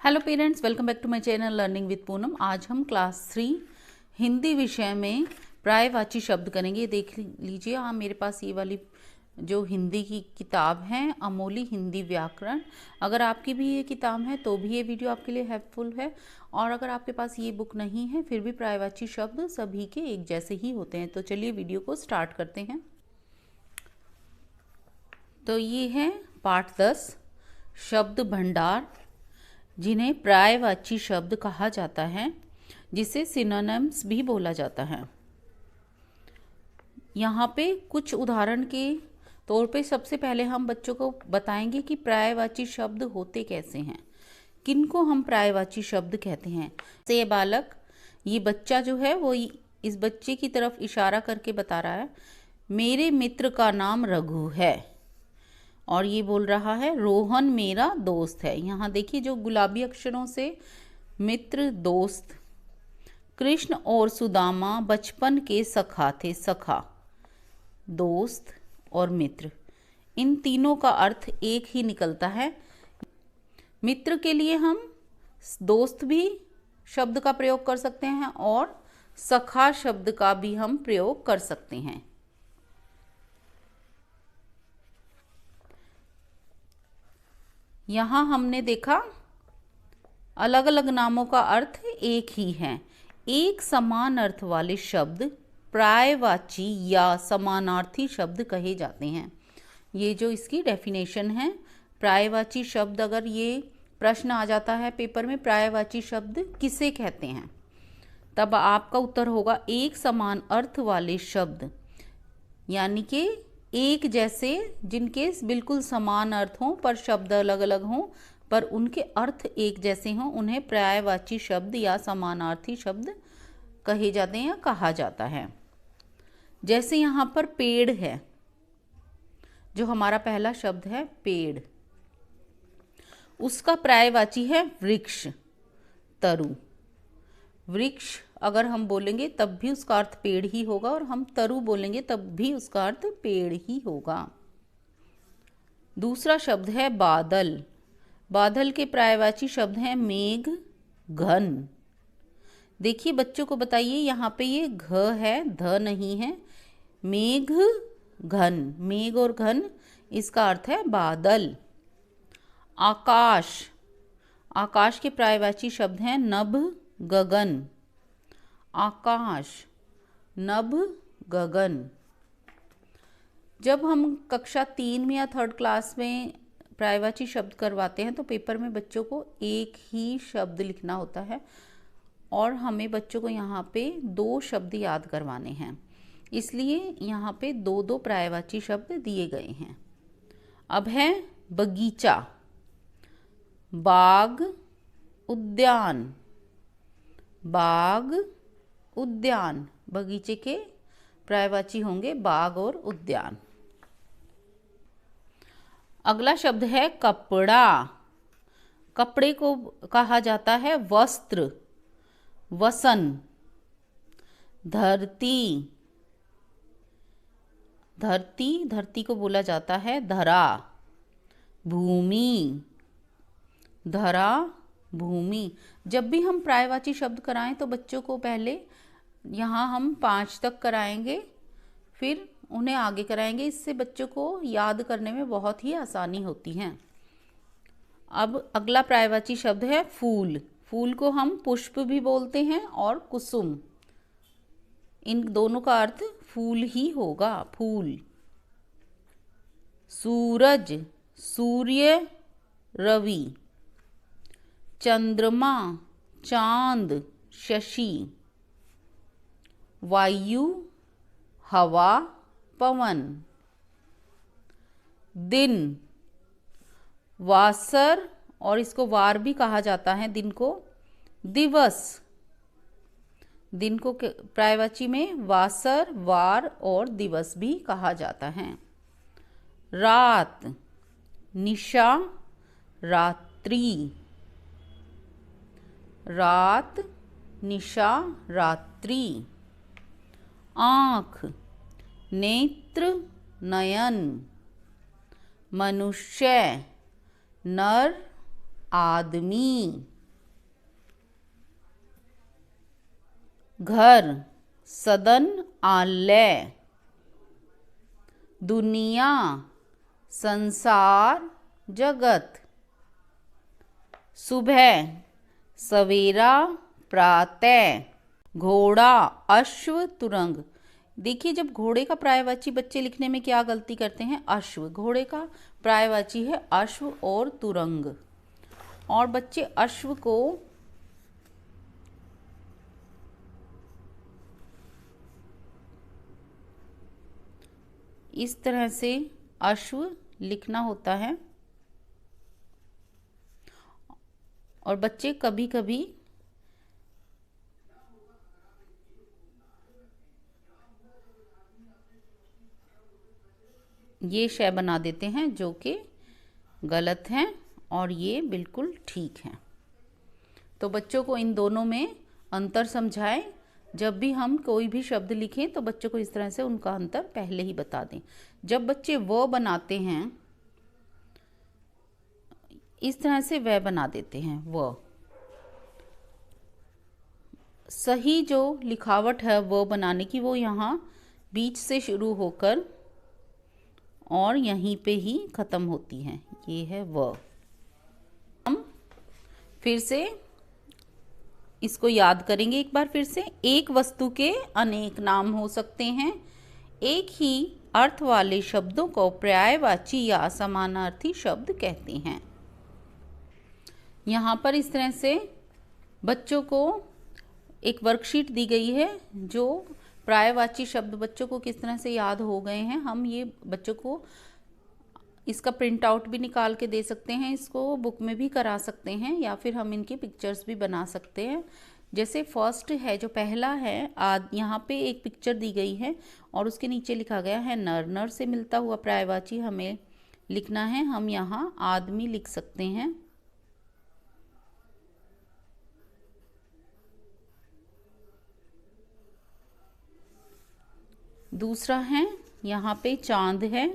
Hello parents, welcome back to my channel learning with Poonam. आज हम class 3 Hindi विषय में पर्यायवाची शब्द करेंगे। देख लीजिए, हाँ मेरे पास ये वाली जो हिंदी की किताब है अमोली हिंदी व्याकरण। अगर आपकी भी ये किताब है तो भी ये वीडियो आपके लिए हेल्पफुल है, और अगर आपके पास ये बुक नहीं है फिर भी पर्यायवाची शब्द सभी के एक जैसे ही होते हैं। तो चलिए वीडियो को स्टार्ट करते हैं। तो ये है पाठ 10 शब्द भंडार, जिन्हें पर्यायवाची शब्द कहा जाता है, जिसे सिनोनिम्स भी बोला जाता है। यहाँ पे कुछ उदाहरण के तौर पे सबसे पहले हम बच्चों को बताएंगे कि पर्यायवाची शब्द होते कैसे हैं, किनको हम पर्यायवाची शब्द कहते हैं। से बालक, ये बच्चा जो है वो इस बच्चे की तरफ इशारा करके बता रहा है, मेरे मित्र का नाम रघु है। और ये बोल रहा है रोहन मेरा दोस्त है। यहाँ देखिए जो गुलाबी अक्षरों से मित्र, दोस्त। कृष्ण और सुदामा बचपन के सखा थे। सखा, दोस्त और मित्र, इन तीनों का अर्थ एक ही निकलता है। मित्र के लिए हम दोस्त भी शब्द का प्रयोग कर सकते हैं और सखा शब्द का भी हम प्रयोग कर सकते हैं। यहाँ हमने देखा अलग अलग नामों का अर्थ एक ही है। एक समान अर्थ वाले शब्द पर्यायवाची या समानार्थी शब्द कहे जाते हैं। ये जो इसकी डेफिनेशन है, पर्यायवाची शब्द, अगर ये प्रश्न आ जाता है पेपर में, पर्यायवाची शब्द किसे कहते हैं, तब आपका उत्तर होगा एक समान अर्थ वाले शब्द, यानी कि एक जैसे, जिनके बिल्कुल समान अर्थ हों पर शब्द अलग अलग हों, पर उनके अर्थ एक जैसे हों, उन्हें पर्यायवाची शब्द या समानार्थी शब्द कहे जाते हैं या कहा जाता है। जैसे यहाँ पर पेड़ है, जो हमारा पहला शब्द है पेड़, उसका पर्यायवाची है वृक्ष, तरु। वृक्ष अगर हम बोलेंगे तब भी उसका अर्थ पेड़ ही होगा, और हम तरु बोलेंगे तब भी उसका अर्थ पेड़ ही होगा। दूसरा शब्द है बादल। बादल के पर्यायवाची शब्द हैं मेघ, घन। देखिए बच्चों को बताइए, यहाँ पे ये घ है, ध नहीं है। मेघ, घन, मेघ और घन, इसका अर्थ है बादल। आकाश, आकाश के पर्यायवाची शब्द हैं नभ, गगन। आकाश, नभ, गगन। जब हम कक्षा 3 में या 3rd क्लास में पर्यायवाची शब्द करवाते हैं तो पेपर में बच्चों को एक ही शब्द लिखना होता है, और हमें बच्चों को यहाँ पे 2 शब्द याद करवाने हैं, इसलिए यहाँ पे 2-2 पर्यायवाची शब्द दिए गए हैं। अब है बगीचा, बाग, उद्यान। बाग, उद्यान, बगीचे के पर्यायवाची होंगे बाग और उद्यान। अगला शब्द है कपड़ा। कपड़े को कहा जाता है वस्त्र, वसन। धरती, धरती, धरती को बोला जाता है धरा। भूमि, धरा, भूमि। जब भी हम पर्यायवाची शब्द कराएं तो बच्चों को पहले यहाँ हम 5 तक कराएंगे, फिर उन्हें आगे कराएंगे। इससे बच्चों को याद करने में बहुत ही आसानी होती है। अब अगला पर्यायवाची शब्द है फूल। फूल को हम पुष्प भी बोलते हैं और कुसुम, इन दोनों का अर्थ फूल ही होगा, फूल। सूरज, सूर्य, रवि। चंद्रमा, चांद, शशि। वायु, हवा, पवन। दिन, वासर, और इसको वार भी कहा जाता है दिन को, दिवस। दिन को पर्यायवाची में वासर, वार और दिवस भी कहा जाता है। रात, निशा, रात्रि। रात, निशा, रात्रि। आँख, नेत्र, नयन। मनुष्य, नर, आदमी। घर, सदन, आलय, दुनिया, संसार, जगत, सुबह, सवेरा, प्रातः, घोड़ा, अश्व, तुरंग। देखिए, जब घोड़े का पर्यायवाची बच्चे लिखने में क्या गलती करते हैं, अश्व। घोड़े का पर्यायवाची है अश्व और तुरंग, और बच्चे अश्व को इस तरह से अश्व लिखना होता है, और बच्चे कभी कभी ये शय बना देते हैं, जो कि गलत हैं, और ये बिल्कुल ठीक हैं। तो बच्चों को इन दोनों में अंतर समझाएं। जब भी हम कोई भी शब्द लिखें तो बच्चों को इस तरह से उनका अंतर पहले ही बता दें। जब बच्चे व बनाते हैं, इस तरह से वह बना देते हैं व। सही जो लिखावट है वो बनाने की, वो यहाँ बीच से शुरू होकर और यहीं पे ही ख़त्म होती है, ये है व। हम फिर से इसको याद करेंगे एक बार फिर से। एक वस्तु के अनेक नाम हो सकते हैं। एक ही अर्थ वाले शब्दों को पर्यायवाची या समानार्थी शब्द कहते हैं। यहाँ पर इस तरह से बच्चों को एक वर्कशीट दी गई है, जो पर्यायवाची शब्द बच्चों को किस तरह से याद हो गए हैं। हम ये बच्चों को इसका प्रिंट आउट भी निकाल के दे सकते हैं, इसको बुक में भी करा सकते हैं, या फिर हम इनकी पिक्चर्स भी बना सकते हैं। जैसे फर्स्ट है, जो पहला है, यहाँ पे एक पिक्चर दी गई है और उसके नीचे लिखा गया है नर। नर से मिलता हुआ पर्यायवाची हमें लिखना है। हम यहाँ आदमी लिख सकते हैं। दूसरा है, यहाँ पे चांद है,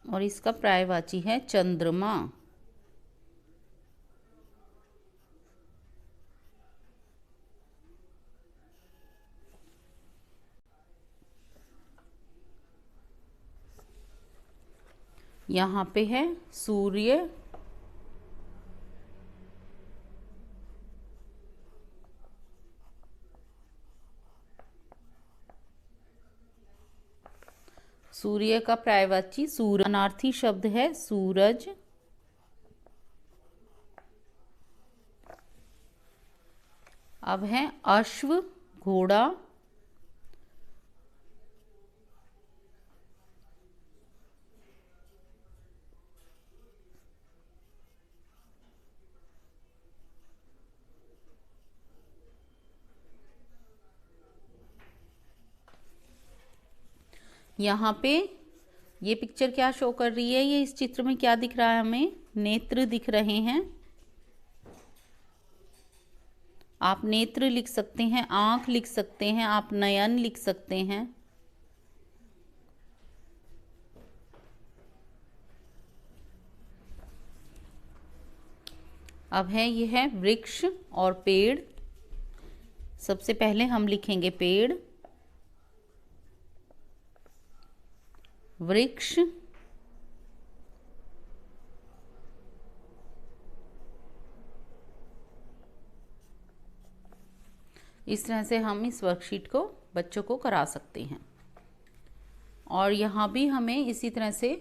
और इसका पर्यायवाची है चंद्रमा। यहाँ पे है सूर्य, सूर्य का पर्यायवाची सूरज। समानार्थी शब्द है सूरज। अब है अश्व, घोड़ा, यहाँ पे ये पिक्चर क्या शो कर रही है, ये इस चित्र में क्या दिख रहा है, हमें नेत्र दिख रहे हैं। आप नेत्र लिख सकते हैं, आंख लिख सकते हैं, आप नयन लिख सकते हैं। अब है, ये है वृक्ष और पेड़। सबसे पहले हम लिखेंगे पेड़, वृक्ष, इस तरह से हम इस वर्कशीट को बच्चों को करा सकते हैं। और यहाँ भी हमें इसी तरह से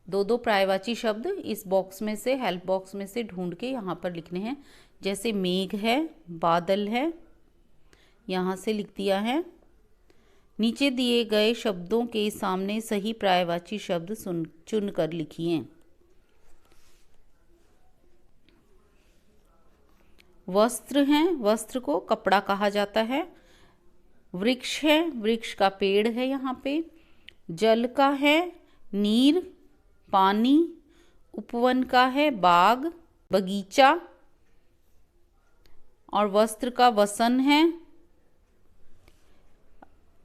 दो दो पर्यायवाची शब्द इस बॉक्स में से, हेल्प बॉक्स में से ढूंढ के यहाँ पर लिखने हैं। जैसे मेघ है, बादल है, यहाँ से लिख दिया है। नीचे दिए गए शब्दों के सामने सही पर्यायवाची शब्द चुन कर लिखिए। वस्त्र हैं, वस्त्र को कपड़ा कहा जाता है। वृक्ष है, वृक्ष का पेड़ है यहाँ पे। जल का है नीर, पानी। उपवन का है बाग, बगीचा। और वस्त्र का वसन है।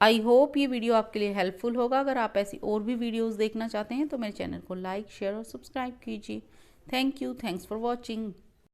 आई होप ये वीडियो आपके लिए हेल्पफुल होगा। अगर आप ऐसी और भी वीडियोज़ देखना चाहते हैं तो मेरे चैनल को लाइक, शेयर और सब्सक्राइब कीजिए। Thank you, thanks for watching.